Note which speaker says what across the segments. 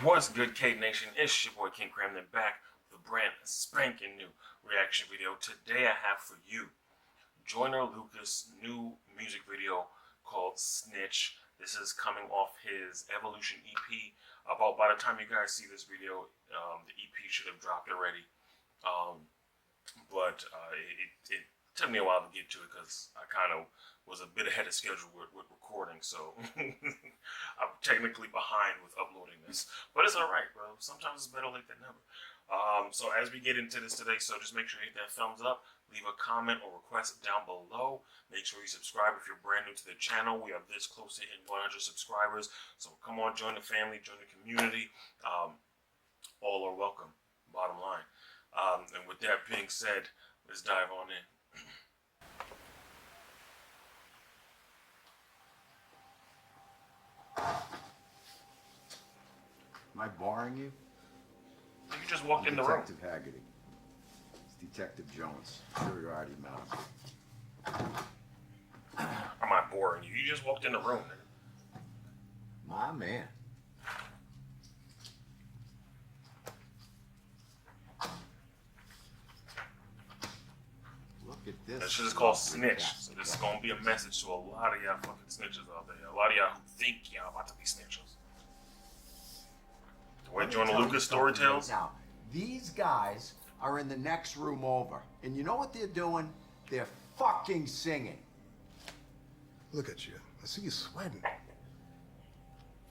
Speaker 1: What's good, K Nation? It's your boy King Cramden back with a brand spanking new reaction video. Today I have for you Joyner Lucas' new music video called Snitch. This is coming off his Evolution EP. By the time you guys see this video, the EP should have dropped already. But it took me a while to get to it because I kind of was a bit ahead of schedule with recording, so I'm technically behind with uploading this. But it's alright, bro. Sometimes it's better late than never. So as we get into this today, so just make sure you hit that thumbs up, leave a comment or request down below. Make sure you subscribe if you're brand new to the channel. We are this close to hitting 100 subscribers, so come on, join the family, join the community. All are welcome, bottom line. And with that being said, let's dive on in.
Speaker 2: Am I boring you?
Speaker 1: You just walked in the room.
Speaker 2: Detective Haggerty. It's Detective Jones, superiority mounted.
Speaker 1: I'm not boring you. You just walked in the room, nigga.
Speaker 2: My man. Look at this.
Speaker 1: That shit is called Snitch. So this is gonna be a message to a lot of y'all fucking snitches out there. A lot of y'all who think y'all about to be snitches. The way Joyner Lucas story tells.
Speaker 2: Now, these guys are in the next room over. And you know what they're doing? They're fucking singing.
Speaker 3: Look at you. I see you sweating.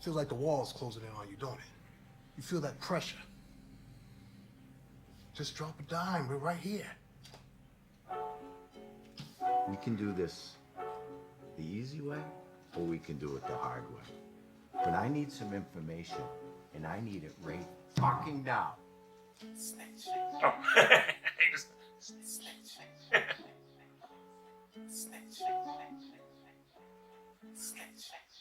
Speaker 3: Feels like the wall's closing in on you, don't it? You feel that pressure. Just drop a dime. We're right here.
Speaker 2: We can do this the easy way, or we can do it the hard way. But I need some information, and I need it right fucking now.
Speaker 1: Snitch. Oh. Snitch. Snitch.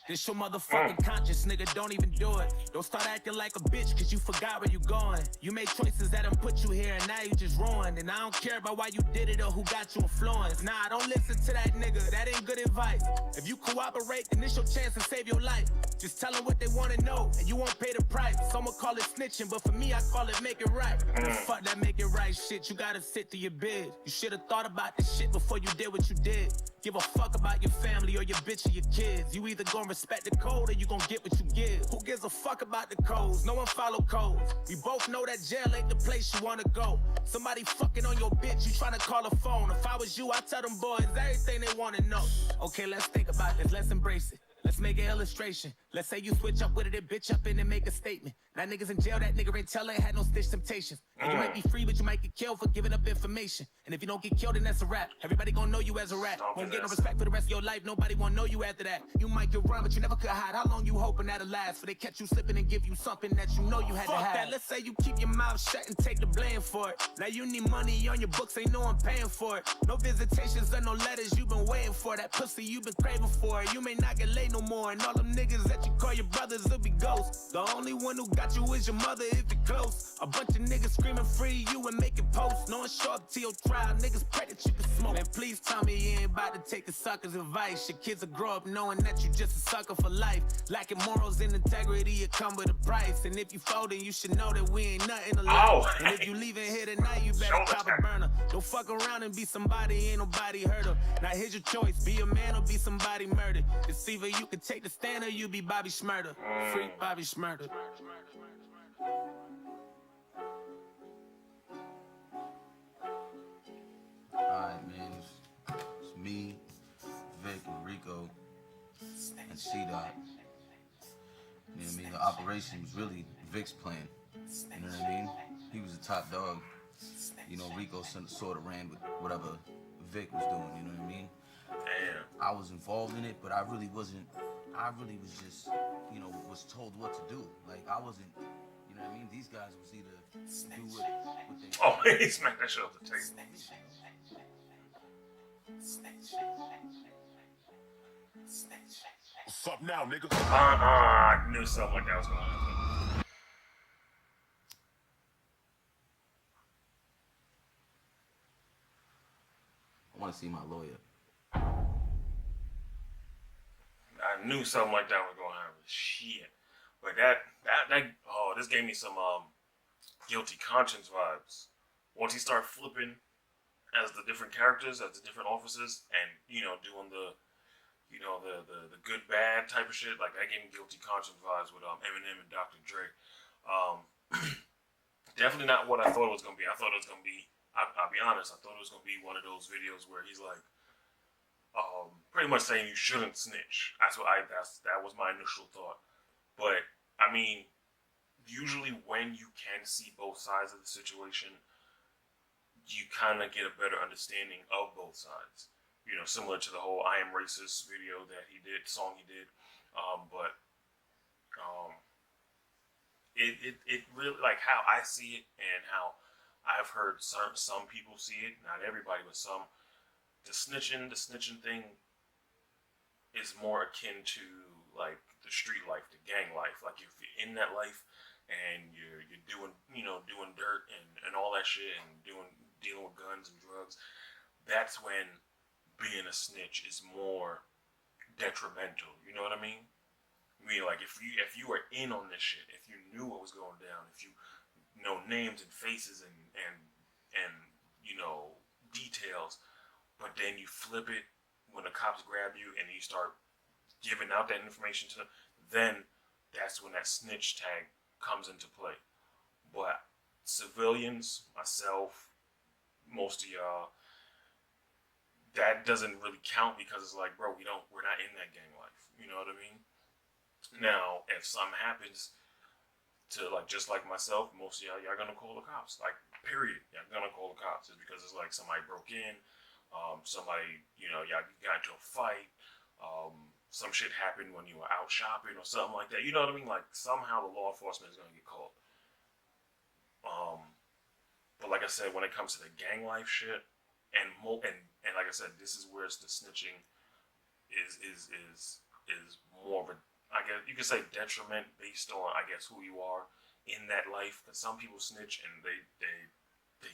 Speaker 4: This your motherfucking conscience, nigga, don't even do it. Don't start acting like a bitch, cause you forgot where you going. You made choices that done put you here, and now you just ruined. And I don't care about why you did it or who got you influenced. Nah, don't listen to that nigga, that ain't good advice. If you cooperate, then it's your chance to save your life. Just tell them what they wanna know, and you won't pay the price. Someone call it snitching, but for me, I call it make it right. Fuck that make it right shit, you gotta sit to your bed. You should've thought about this shit before you did what you did. Give a fuck about your family or your bitch or your kids. You either gonna respect the code or you gonna get what you give. Who gives a fuck about the codes? No one follow codes. We both know that jail ain't the place you wanna go. Somebody fucking on your bitch, you tryna call a phone. If I was you, I'd tell them boys everything they wanna know. Okay, let's think about this, let's embrace it. Let's make an illustration. Let's say you switch up with it and bitch up in and make a statement. Now niggas in jail, that nigga ain't tell ain't had no stitch temptations. And you might be free, but you might get killed for giving up information. And if you don't get killed, then that's a rap. Everybody gonna know you as a rat. Won't get no respect for the rest of your life. Nobody won't know you after that. You might get run, but you never could hide. How long you hoping that'll last? For they catch you slipping and give you something that you know you had to have. Fuck that, let's say you keep your mouth shut and take the blame for it. Now you need money on your books, ain't no one paying for it. No visitations or no letters, you been waiting for. That pussy you been craving for. You may not get laid no more. And all them niggas that you call your brothers will be ghosts. The only one who got you is your mother if it close. A bunch of niggas screaming free you and making posts. No one show up to your trial, niggas pray that you can smoke. Man, please tell me you ain't about to take a sucker's advice. Your kids will grow up knowing that you just a sucker for life. Lacking morals and integrity, it come with a price. And if you folding, you should know that we ain't nothing to lose. And if you leaving here tonight, you better cop a burner. Don't fuck around and be somebody, ain't nobody hurt her. Now here's your choice, be a man or be somebody murdered. It's either you can take the stand or you be Bobby Shmurda. Free Bobby Shmurda.
Speaker 5: Alright, man, it's me, Vic, and Rico, and C-Dot. You know what I mean? The operation was really Vic's plan. You know what I mean? He was the top dog. You know, Rico sort of ran with whatever Vic was doing, you know what I mean?
Speaker 1: Damn.
Speaker 5: I was involved in it, but I really wasn't. I really was just, you know, was told what to do. Like, I wasn't, you know what I mean? These guys was either do what they...
Speaker 1: Oh, he smacked that shit off the table.
Speaker 6: What's up now, nigga?
Speaker 1: I knew something like that was going to happen.
Speaker 5: I want to see my lawyer.
Speaker 1: I knew something like that was going to happen. Shit. But this gave me some guilty conscience vibes. Once he started flipping as the different characters, as the different officers, and doing the the good bad type of shit, like that gave me guilty conscience vibes with Eminem and Dr. Dre. Definitely not what I thought it was gonna be. I thought it was gonna be. I'll be honest. I thought it was gonna be one of those videos where he's like, pretty much saying you shouldn't snitch. That was my initial thought. But I mean, usually when you can see both sides of the situation, you kind of get a better understanding of both sides. Similar to the whole "I Am Racist" video that he did, song he did. But it really, like how I see it and how I've heard some people see it. Not everybody, but some. The snitching thing is more akin to like the street life, the gang life. Like if you're in that life and you're doing doing dirt and all that shit and dealing with guns and drugs, that's when being a snitch is more detrimental. You know what I mean? I mean, like if you were in on this shit, if you knew what was going down, if you know names and faces and details, but then you flip it when the cops grab you and you start giving out that information to them, then that's when that snitch tag comes into play. But civilians, myself, most of y'all, that doesn't really count because it's like, bro, we're not in that gang life. You know what I mean? Now, if something happens to just like myself, most of y'all gonna call the cops. Like, period. Y'all gonna call the cops. It's because it's like somebody broke in, somebody, y'all got into a fight, some shit happened when you were out shopping or something like that. You know what I mean? Like somehow the law enforcement is gonna get called. But like I said, when it comes to the gang life shit, and like I said, this is where the snitching is more of a, I guess you could say, detriment based on, I guess, who you are in that life. Because some people snitch and they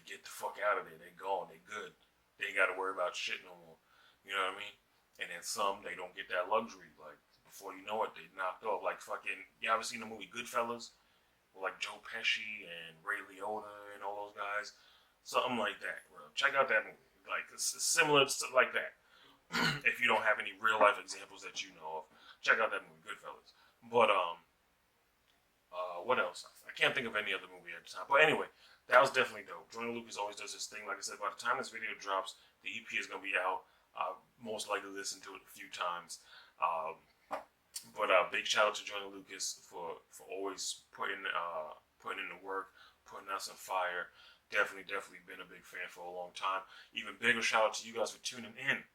Speaker 1: get the fuck out of there. They gone. They good. They ain't got to worry about shit no more. You know what I mean? And then some, they don't get that luxury. Like before you know it, they knocked off. Like fucking, you ever seen the movie Goodfellas? With like Joe Pesci and Ray Liotta and all those guys. Something like that, bro. Check out that movie. Like it's similar to like that. If you don't have any real life examples that you know of, check out that movie, Goodfellas. But what else? I can't think of any other movie at the time. But anyway, that was definitely dope. Joyner Lucas always does his thing. Like I said, by the time this video drops, the EP is gonna be out. Most likely listen to it a few times. But big shout out to Joyner Lucas for always putting in the work, putting out some fire. Definitely been a big fan for a long time. Even bigger shout out to you guys for tuning in,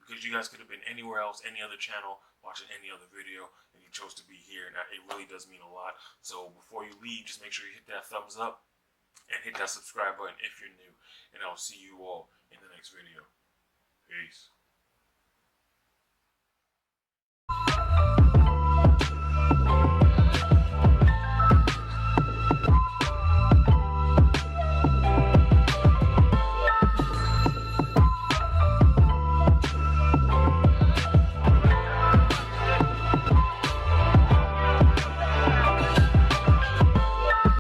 Speaker 1: because you guys could have been anywhere else, any other channel, watching any other video, and you chose to be here. Now, it really does mean a lot. So before you leave, just make sure you hit that thumbs up and hit that subscribe button if you're new. And I'll see you all in the next video. Peace.